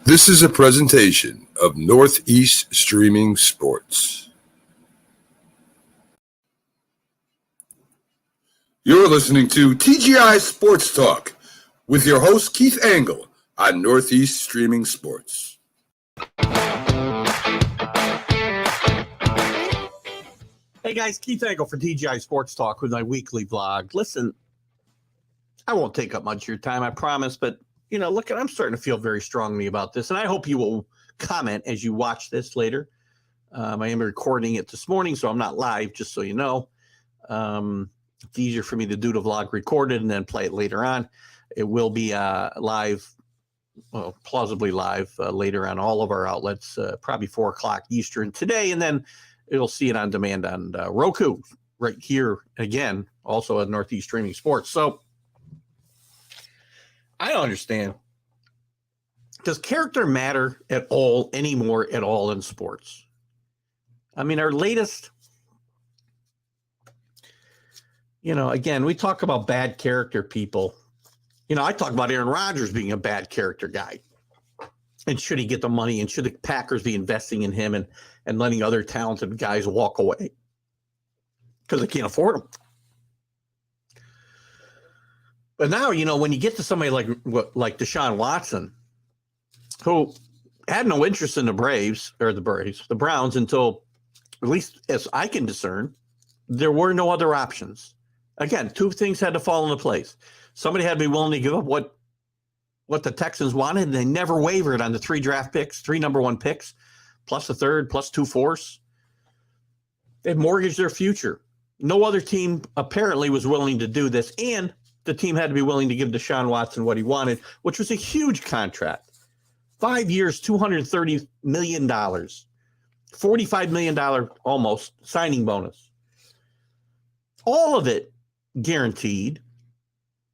This is a presentation of Northeast Streaming Sports. You're listening to TGI Sports Talk with your host, Keith Angle, on Northeast Streaming Sports. Hey guys, Keith Angle for TGI Sports Talk with my weekly vlog. Listen, I won't take up much of your time, I promise, but look, I'm starting to feel very strongly about this, and I hope you will comment as you watch this later. I am recording it this morning, so I'm not live, just so you know. It's easier for me to do the vlog recorded and then play it later on. It will be live, well, plausibly live later on all of our outlets, probably 4 o'clock Eastern today, and then you'll see it on demand on Roku right here again, also at Northeast Streaming Sports. So I don't understand. Does character matter at all anymore at all in sports? I mean, our latest, again, we talk about bad character people. I talk about Aaron Rodgers being a bad character guy. And should he get the money, and should the Packers be investing in him and letting other talented guys walk away because they can't afford them? But now, when you get to somebody like Deshaun Watson, who had no interest in the Browns until, at least as I can discern, there were no other options. Again, 2 things had to fall into place. Somebody had to be willing to give up what the Texans wanted, and they never wavered on the 3 draft picks, 3 number 1 picks, plus a third, plus 2 fourths. They mortgaged their future. No other team apparently was willing to do this, and the team had to be willing to give Deshaun Watson what he wanted, which was a huge contract. 5 years, $230 million, $45 million almost signing bonus. All of it guaranteed.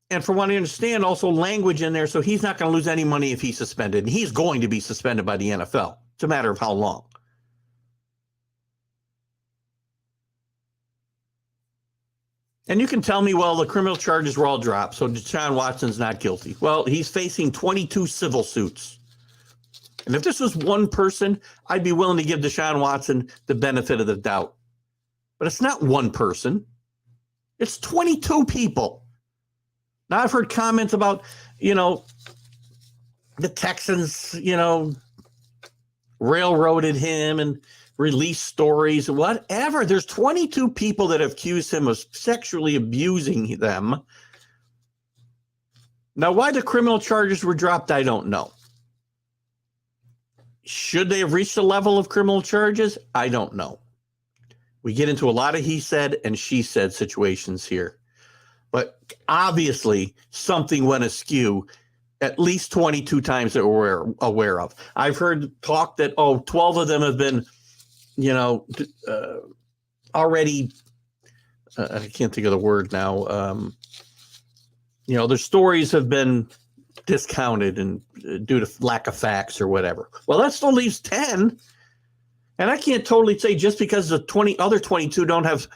And from what I understand, also language in there, so he's not going to lose any money if he's suspended. And he's going to be suspended by the NFL. It's a matter of how long. And you can tell me, well, the criminal charges were all dropped, so Deshaun Watson's not guilty. Well, he's facing 22 civil suits. And if this was one person, I'd be willing to give Deshaun Watson the benefit of the doubt. But it's not one person. It's 22 people. Now, I've heard comments about, the Texans, railroaded him and released stories, whatever. There's 22 people that have accused him of sexually abusing them. Now, why the criminal charges were dropped, I don't know. Should they have reached the level of criminal charges? I don't know. We get into a lot of he said and she said situations here. But obviously, something went askew at least 22 times that we're aware of. I've heard talk that, 12 of them have been, already, I can't think of the word now. Their stories have been discounted and due to lack of facts or whatever. Well, that still leaves 10. And I can't totally say just because the other 22 don't have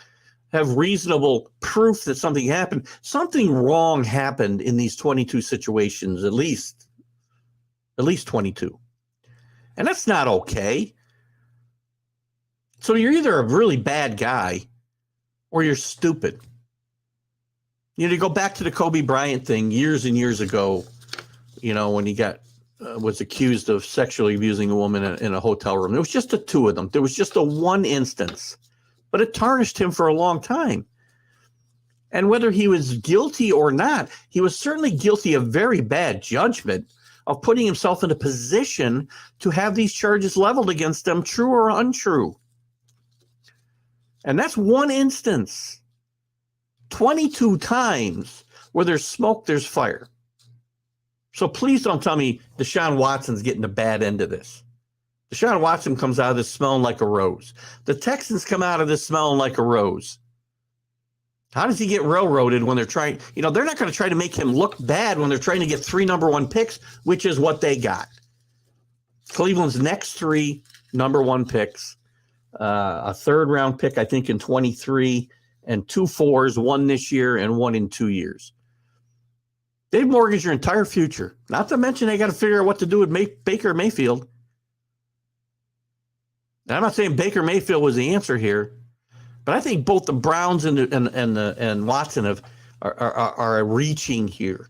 reasonable proof that something happened. Something wrong happened in these 22 situations, at least 22. And that's not okay. So you're either a really bad guy or you're stupid. You go back to the Kobe Bryant thing years and years ago, when he was accused of sexually abusing a woman in a hotel room. There was just the 2 of them. There was just a one instance. But it tarnished him for a long time. And whether he was guilty or not, he was certainly guilty of very bad judgment of putting himself in a position to have these charges leveled against him, true or untrue. And that's one instance. 22 times where there's smoke, there's fire. So please don't tell me Deshaun Watson's getting the bad end of this. Deshaun Watson comes out of this smelling like a rose. The Texans come out of this smelling like a rose. How does he get railroaded when they're trying? They're not going to try to make him look bad when they're trying to get 3 number 1 picks, which is what they got. Cleveland's next 3 number 1 picks, a 3rd round pick, I think, in 23, and 2 fours, 1 this year and 1 in 2 years. They've mortgaged your entire future. Not to mention they got to figure out what to do with Baker Mayfield. And I'm not saying Baker Mayfield was the answer here, but I think both the Browns and Watson are reaching here.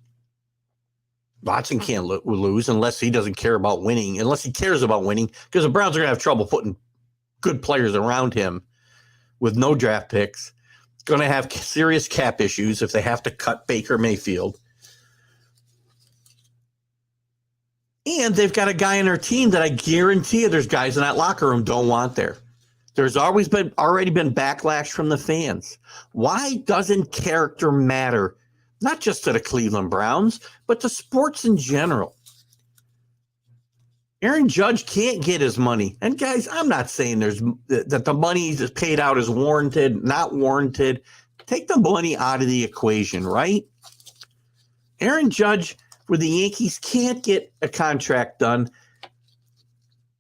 Watson can't lose unless he doesn't care about winning, unless he cares about winning, because the Browns are going to have trouble putting good players around him with no draft picks. Going to have serious cap issues if they have to cut Baker Mayfield. And they've got a guy in their team that I guarantee you there's guys in that locker room don't want there. There's already been backlash from the fans. Why doesn't character matter? Not just to the Cleveland Browns, but to sports in general. Aaron Judge can't get his money. And guys, I'm not saying that the money that's paid out is warranted, not warranted. Take the money out of the equation, right? Aaron Judge with the Yankees can't get a contract done.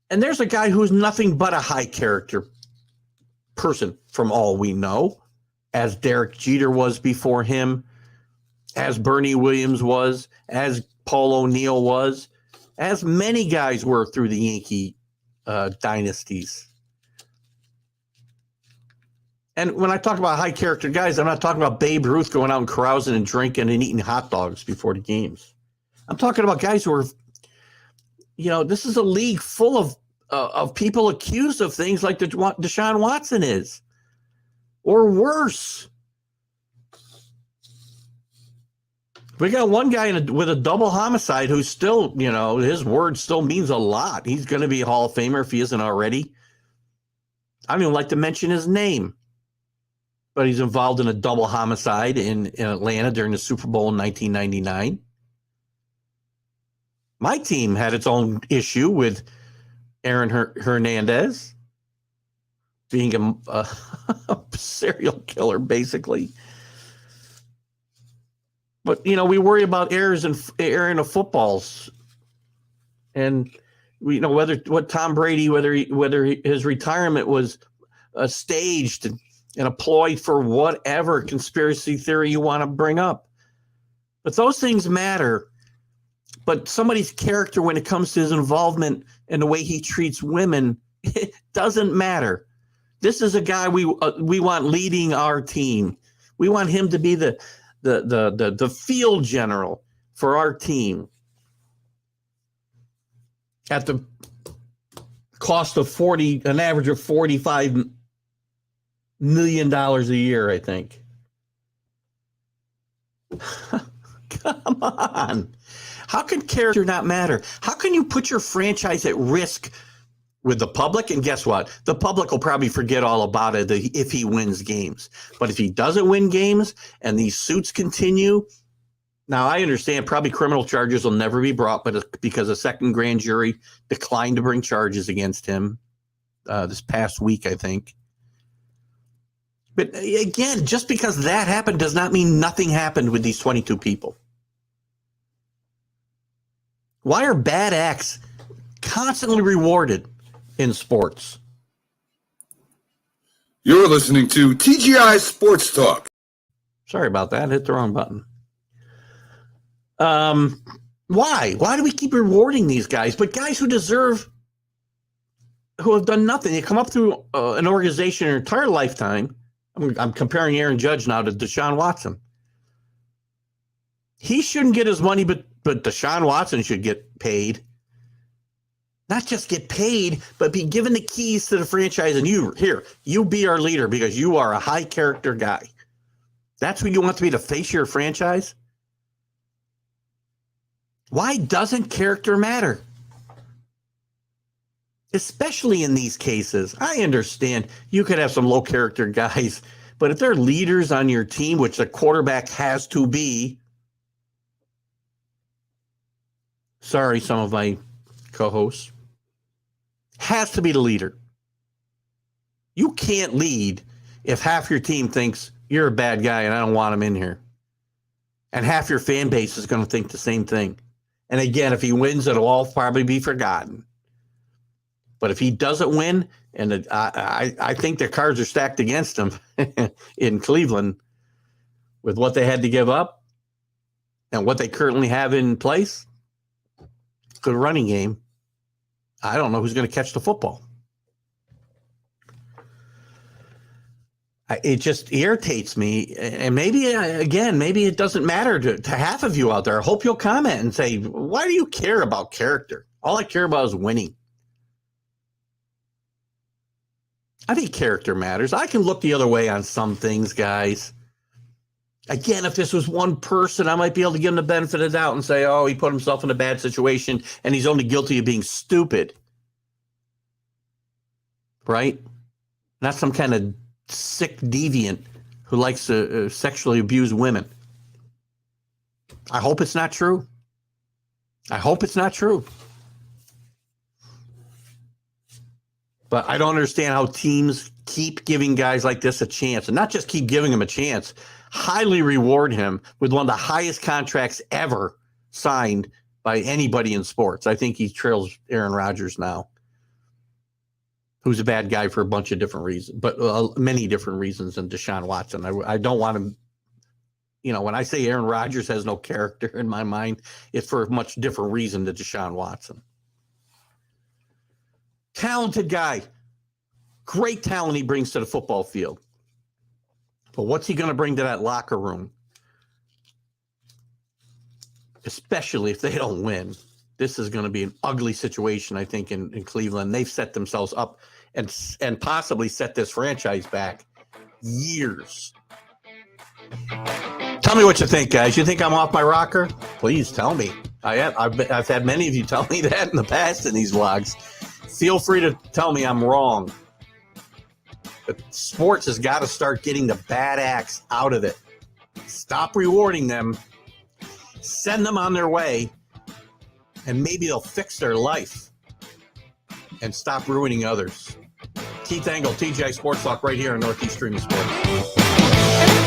And there's a guy who's nothing but a high character person from all we know, as Derek Jeter was before him, as Bernie Williams was, as Paul O'Neill was, as many guys were through the Yankee dynasties. And when I talk about high character guys, I'm not talking about Babe Ruth going out and carousing and drinking and eating hot dogs before the games. I'm talking about guys who are, this is a league full of people accused of things like Deshaun Watson is, or worse. We got one guy with a double homicide who's still, his word still means a lot. He's going to be a Hall of Famer if he isn't already. I don't even like to mention his name, but he's involved in a double homicide in Atlanta during the Super Bowl in 1999. My team had its own issue with Aaron Hernandez being a serial killer, basically. But, we worry about errors in footballs. And, what Tom Brady, whether his retirement was staged and a ploy for whatever conspiracy theory you want to bring up. But those things matter. But somebody's character when it comes to his involvement and the way he treats women, it doesn't matter. This is a guy we want leading our team. We want him to be the field general for our team at the cost of an average of $45 million a year, I think. Come on. How can character not matter? How can you put your franchise at risk with the public? And guess what? The public will probably forget all about it if he wins games. But if he doesn't win games and these suits continue, now I understand probably criminal charges will never be brought, but because a second grand jury declined to bring charges against him this past week, I think. But again, just because that happened does not mean nothing happened with these 22 people. Why are bad acts constantly rewarded in sports? You're listening to TGI Sports Talk. Sorry about that. Hit the wrong button. Why? Why do we keep rewarding these guys? But guys who have done nothing. They come up through an organization their entire lifetime. I'm comparing Aaron Judge now to Deshaun Watson. He shouldn't get his money, but Deshaun Watson should get paid. Not just get paid, but be given the keys to the franchise. And you be our leader because you are a high character guy. That's what you want to be, the face of your franchise? Why doesn't character matter? Especially in these cases. I understand you could have some low character guys, but if they're leaders on your team, which the quarterback has to be, sorry, some of my co-hosts, has to be the leader. You can't lead if half your team thinks you're a bad guy and I don't want him in here. And half your fan base is going to think the same thing. And again, if he wins, it'll all probably be forgotten. But if he doesn't win, and I think the cards are stacked against him in Cleveland with what they had to give up, And what they currently have in place, good running game. I don't know who's going to catch the football. It just irritates me. And maybe, again, maybe it doesn't matter to half of you out there. I hope you'll comment and say, why do you care about character? All I care about is winning. I think character matters. I can look the other way on some things, guys. Again, if this was one person, I might be able to give him the benefit of the doubt and say, oh, he put himself in a bad situation and he's only guilty of being stupid. Right? Not some kind of sick deviant who likes to sexually abuse women. I hope it's not true. I hope it's not true. But I don't understand how teams keep giving guys like this a chance, and not just keep giving him a chance, highly reward him with one of the highest contracts ever signed by anybody in sports. I think he trails Aaron Rodgers now, who's a bad guy for a bunch of different reasons, but many different reasons than Deshaun Watson. I don't want him, when I say Aaron Rodgers has no character in my mind, it's for a much different reason than Deshaun Watson. Talented guy. Great talent he brings to the football field. But what's he going to bring to that locker room? Especially if they don't win. This is going to be an ugly situation, I think, in Cleveland. They've set themselves up and possibly set this franchise back years. Tell me what you think, guys. You think I'm off my rocker? Please tell me. I've had many of you tell me that in the past in these vlogs. Feel free to tell me I'm wrong. But sports has got to start getting the bad acts out of it. Stop rewarding them. Send them on their way. And maybe they'll fix their life. And stop ruining others. Keith Angle, TGI Sports Talk, right here on Northeast Streaming Sports.